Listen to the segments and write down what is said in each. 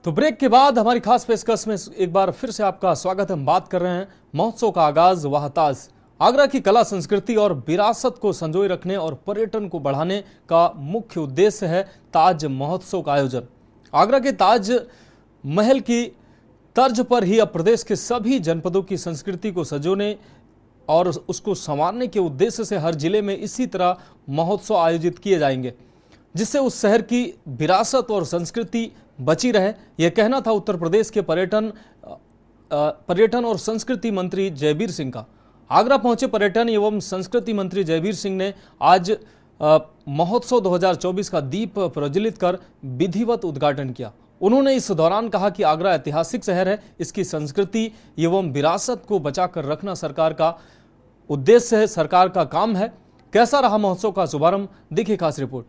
तो ब्रेक के बाद हमारी खास पेशकश में एक बार फिर से आपका स्वागत है। हम बात कर रहे हैं महोत्सव का आगाज वह ताज। आगरा की कला संस्कृति और विरासत को संजोए रखने और पर्यटन को बढ़ाने का मुख्य उद्देश्य है ताज महोत्सव का आयोजन। आगरा के ताज महल की तर्ज पर ही अब प्रदेश के सभी जनपदों की संस्कृति को संजोने और उसको संवारने के उद्देश्य से हर जिले में इसी तरह महोत्सव आयोजित किए जाएंगे, जिससे उस शहर की विरासत और संस्कृति बची रहे। यह कहना था उत्तर प्रदेश के पर्यटन और संस्कृति मंत्री जयवीर सिंह का। आगरा पहुंचे पर्यटन एवं संस्कृति मंत्री जयवीर सिंह ने आज महोत्सव 2024 का दीप प्रज्वलित कर विधिवत उद्घाटन किया। उन्होंने इस दौरान कहा कि आगरा ऐतिहासिक शहर है, इसकी संस्कृति एवं विरासत को बचाकर रखना सरकार का उद्देश्य है, सरकार का काम है। कैसा रहा महोत्सव का शुभारंभ, देखिए खास रिपोर्ट।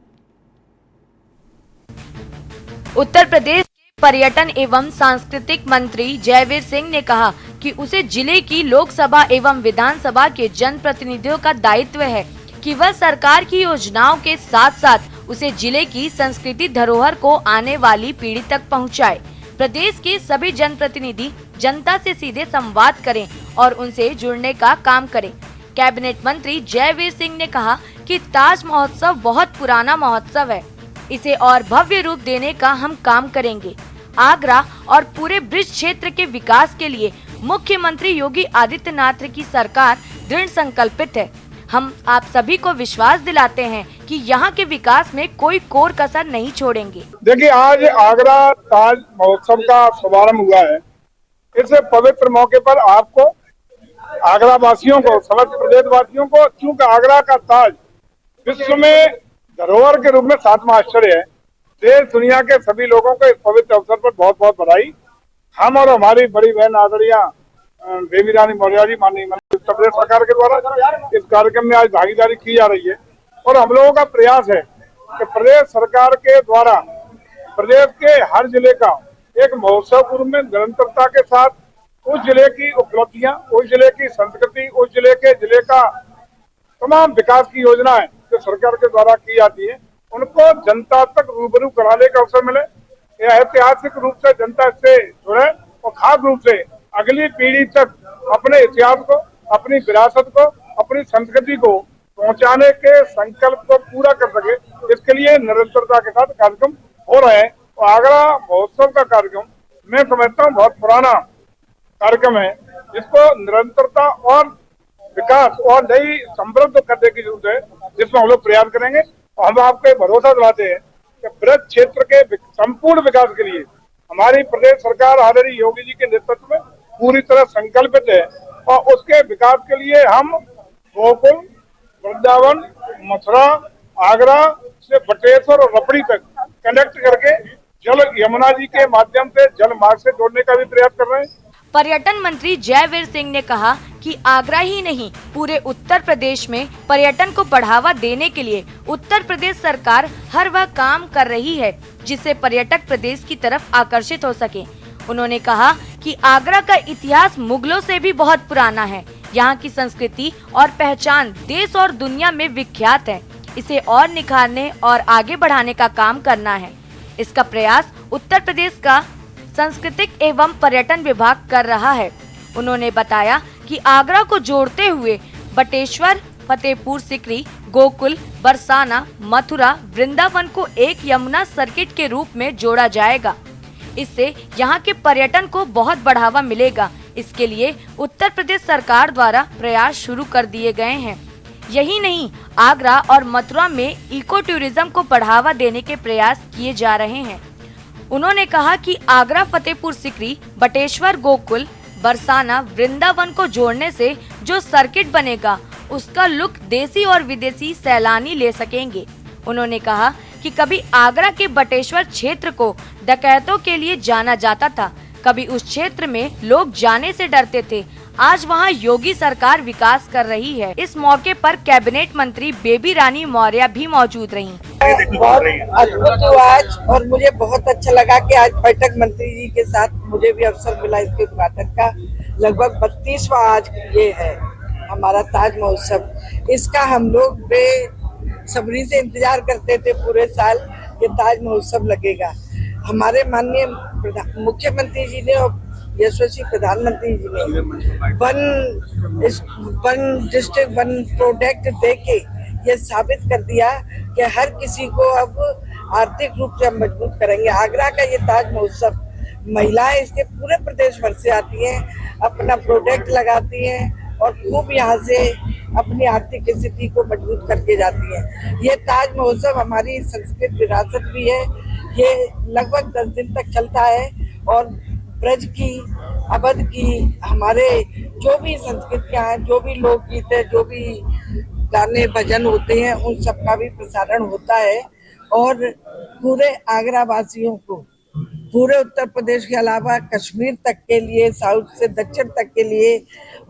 उत्तर प्रदेश के पर्यटन एवं सांस्कृतिक मंत्री जयवीर सिंह ने कहा कि उसे जिले की लोकसभा एवं विधानसभा के जनप्रतिनिधियों का दायित्व है कि वह सरकार की योजनाओं के साथ साथ उसे जिले की संस्कृति धरोहर को आने वाली पीढ़ी तक पहुंचाए। प्रदेश के सभी जनप्रतिनिधि जनता से सीधे संवाद करें और उनसे जुड़ने का काम करें। कैबिनेट मंत्री जयवीर सिंह ने कहा कि ताज महोत्सव बहुत पुराना महोत्सव है, इसे और भव्य रूप देने का हम काम करेंगे। आगरा और पूरे ब्रिज क्षेत्र के विकास के लिए मुख्यमंत्री योगी आदित्यनाथ की सरकार दृढ़ संकल्पित है। हम आप सभी को विश्वास दिलाते हैं कि यहाँ के विकास में कोई कोर कसर नहीं छोड़ेंगे। देखिए, आज आगरा ताज महोत्सव का शुभारंभ हुआ है। इस पवित्र मौके पर आपको, आगरा वासियों को, समस्त प्रदेश वासियों को, चूँकि आगरा का ताज विश्व में धरोहर के रूप में 7वां आश्चर्य है, देश दुनिया के सभी लोगों को इस पवित्र अवसर पर बहुत बहुत बधाई। हम और हमारी बड़ी बहन आदरणीय बेबी रानी मौर्य जी, माननीय उत्तर प्रदेश सरकार के द्वारा इस कार्यक्रम में आज भागीदारी की जा रही है। और हम लोगों का प्रयास है कि प्रदेश सरकार के द्वारा प्रदेश के हर जिले का एक महोत्सव के रूप में निरंतरता के साथ उस जिले की उपलब्धियां, उस जिले की संस्कृति, उस जिले का तमाम विकास की योजनाएं जो सरकार के द्वारा की जाती है, उनको जनता तक रूबरू कराने का अवसर मिले। यह ऐतिहासिक रूप से जनता इससे जुड़े और खास रूप से अगली पीढ़ी तक अपने इतिहास को, अपनी विरासत को, अपनी संस्कृति को पहुंचाने के संकल्प को पूरा कर सके, इसके लिए निरंतरता के साथ कार्यक्रम हो रहे हैं। और आगरा महोत्सव का कार्यक्रम मैं समझता हूँ बहुत पुराना कार्यक्रम है, जिसको निरंतरता और विकास और नई समृद्ध करने की जरूरत है, जिसमें हम लोग प्रयास करेंगे। और हम आपको भरोसा दिलाते हैं कि ब्रज क्षेत्र के संपूर्ण विकास के लिए हमारी प्रदेश सरकार आदरणीय योगी जी के नेतृत्व में पूरी तरह संकल्पित है। और उसके विकास के लिए हम गोकुल, वृंदावन, मथुरा, आगरा से बटेश्वर और रपड़ी तक कनेक्ट करके जल यमुना जी के माध्यम से जल मार्ग से जोड़ने का भी प्रयास कर रहे हैं। पर्यटन मंत्री जयवीर सिंह ने कहा कि आगरा ही नहीं, पूरे उत्तर प्रदेश में पर्यटन को बढ़ावा देने के लिए उत्तर प्रदेश सरकार हर वह काम कर रही है जिससे पर्यटक प्रदेश की तरफ आकर्षित हो सके। उन्होंने कहा कि आगरा का इतिहास मुगलों से भी बहुत पुराना है। यहाँ की संस्कृति और पहचान देश और दुनिया में विख्यात है। इसे और निखारने और आगे बढ़ाने का काम करना है। इसका प्रयास उत्तर प्रदेश का सांस्कृतिक एवं पर्यटन विभाग कर रहा है। उन्होंने बताया कि आगरा को जोड़ते हुए बटेश्वर, फतेहपुर सीकरी, गोकुल, बरसाना, मथुरा, वृंदावन को एक यमुना सर्किट के रूप में जोड़ा जाएगा। इससे यहाँ के पर्यटन को बहुत बढ़ावा मिलेगा। इसके लिए उत्तर प्रदेश सरकार द्वारा प्रयास शुरू कर दिए गए हैं। यही नहीं, आगरा और मथुरा में इको टूरिज्म को बढ़ावा देने के प्रयास किए जा रहे हैं। उन्होंने कहा कि आगरा, फतेहपुर सीकरी, बटेश्वर, गोकुल, बरसाना, वृंदावन को जोड़ने से जो सर्किट बनेगा उसका लुक देसी और विदेशी सैलानी ले सकेंगे। उन्होंने कहा कि कभी आगरा के बटेश्वर क्षेत्र को डकैतों के लिए जाना जाता था, कभी उस क्षेत्र में लोग जाने से डरते थे। आज वहां योगी सरकार विकास कर रही है। इस मौके पर कैबिनेट मंत्री बेबी रानी मौर्य भी मौजूद रहीं। बहुत अद्भुत हुआ आज और मुझे बहुत अच्छा लगा कि आज पर्यटन मंत्री जी के साथ मुझे भी अवसर मिला इसके उद्घाटन का। लगभग 32वां आज ये है हमारा ताज महोत्सव। इसका हम लोग बेसब्री से इंतजार करते थे पूरे साल, ये ताज महोत्सव लगेगा। हमारे माननीय मुख्यमंत्री जी ने और यशस्वी प्रधानमंत्री जी ने वन डिस्ट्रिक्ट वन प्रोडक्ट देके ये साबित कर दिया कि हर किसी को अब आर्थिक रूप से हम मजबूत करेंगे। आगरा का ये ताज महोत्सव, महिलाएं इसके पूरे प्रदेश भर से आती हैं, अपना प्रोडक्ट लगाती हैं और खूब यहाँ से अपनी आर्थिक स्थिति को मजबूत करके जाती हैं। ये ताज महोत्सव हमारी संस्कृत विरासत भी है। ये लगभग 10 दिन तक चलता है और ब्रज की, अवध की, हमारे जो भी संस्कृतियाँ हैं, जो भी लोकगीत है, जो भी गाने भजन होते हैं, उन सब का भी प्रसारण होता है। और पूरे आगरा वासियों को, पूरे उत्तर प्रदेश के अलावा कश्मीर तक के लिए, साउथ से दक्षिण तक के लिए,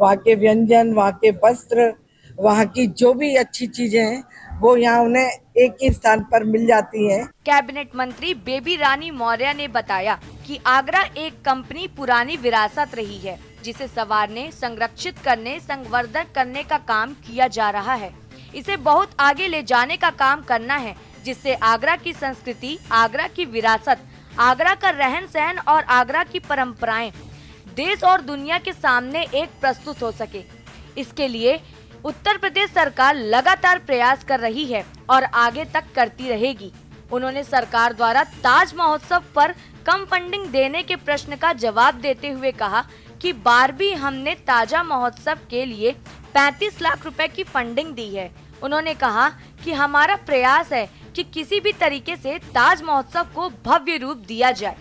वहाँ के व्यंजन, वहाँ के वस्त्र, वहाँ की जो भी अच्छी चीजें हैं वो यहाँ उन्हें एक ही स्थान पर मिल जाती हैं। कैबिनेट मंत्री बेबी रानी मौर्य ने बताया कि आगरा एक कंपनी पुरानी विरासत रही है, जिसे संवारने, संरक्षित करने, संवर्धन करने का काम किया जा रहा है। इसे बहुत आगे ले जाने का काम करना है, जिससे आगरा की संस्कृति, आगरा की विरासत, आगरा का रहन सहन और आगरा की परंपराएं देश और दुनिया के सामने एक प्रस्तुत हो सके। इसके लिए उत्तर प्रदेश सरकार लगातार प्रयास कर रही है और आगे तक करती रहेगी। उन्होंने सरकार द्वारा ताज महोत्सव पर कम फंडिंग देने के प्रश्न का जवाब देते हुए कहा कि बार भी हमने ताजा महोत्सव के लिए 35 लाख रुपए की फंडिंग दी है। उन्होंने कहा कि हमारा प्रयास है कि किसी भी तरीके से ताज महोत्सव को भव्य रूप दिया जाए।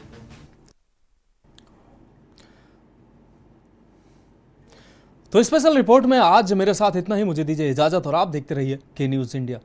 तो स्पेशल रिपोर्ट में आज मेरे साथ इतना ही। मुझे दीजिए इजाजत और आप देखते रहिए के न्यूज़ इंडिया।